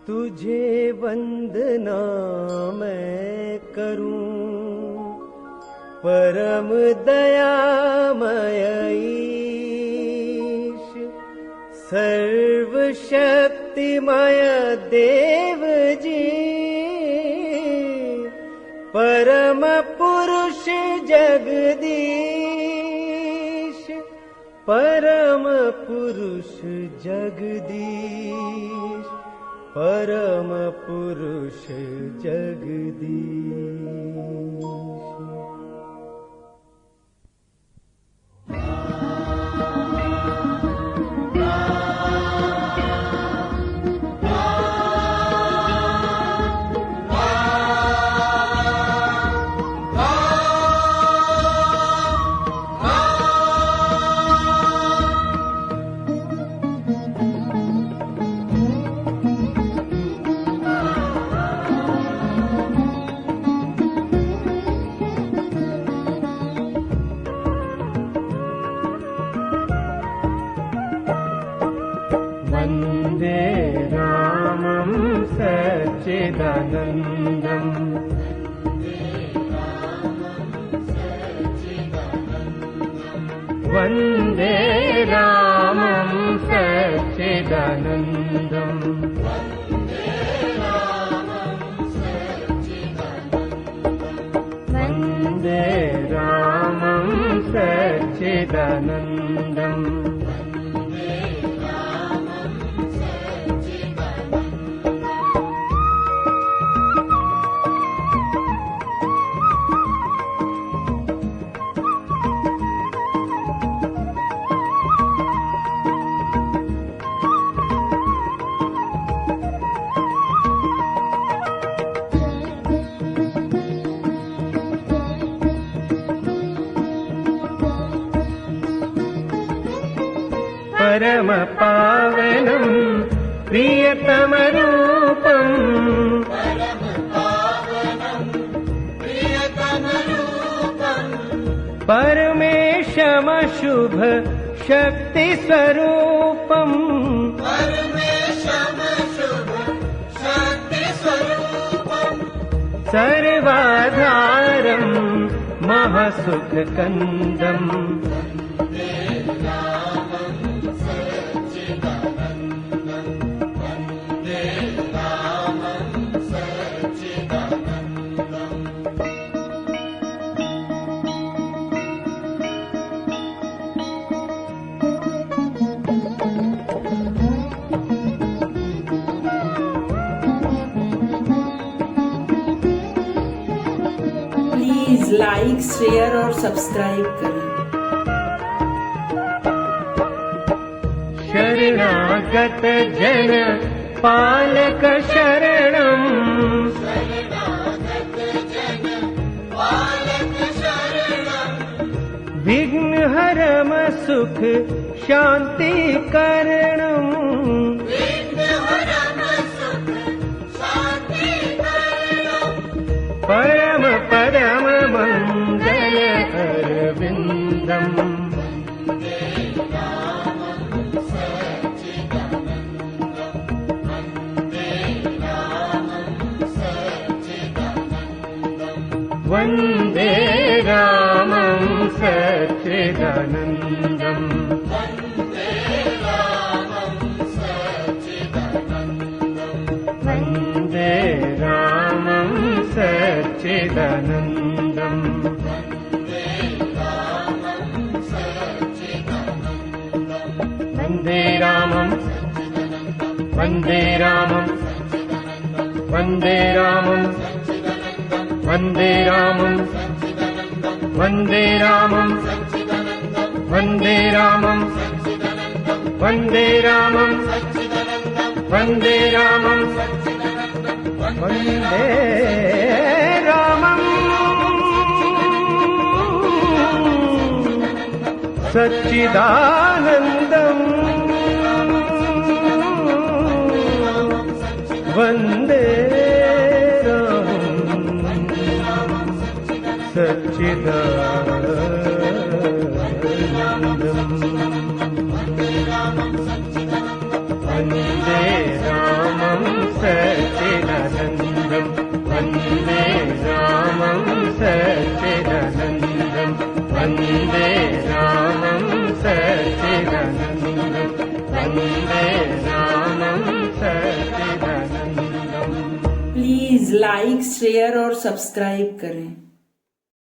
तुझे वंदना मैं करूं परम दयामय ईश, सर्वशक्तिमय देव जी, परम पुरुष जगदीश, परम पुरुष जगदीश, परम पुरुष जगदीश। वन्दे रामं सच्चिदानन्दम्, वन्दे रामं सच्चिदानन्दम्, वन्दे रामं सच्चिदानन्दम्। परम पावनं प्रियतमरूपं, परमेशमशुभ शक्ति स्वरूपं, सर्वाधारं महसुखकन्दम्, प्लीज लाइक, शेयर और सब्सक्राइब करें। शरणागत जन पालक शरणम्, विघ्नहरम सुख शांति करणम्, परम परम मंगल अरविंदम्, वन्दे रामं सच्चिदानन्दम्, वन्दे रामं सच्चिदानन्दम्, वन्दे रामं, वन्दे रामं, वन्दे रामं, वन्दे रामं, वन्दे रामं, वन्दे रामं, वन्दे रामं, वन्दे रामं, वन्दे रामं सच्चिदानन्दम्, वन्दे सच्चिदानन्दम्, वन्दे रामं सच्चिदानन्दम् वन्दे रामं सच्चिदानन्दम् वन्दे रामं सच्चिदानन्दम् वन्दे रामं सच्चिदानन्दम्। प्लीज लाइक शेयर और सब्सक्राइब करें।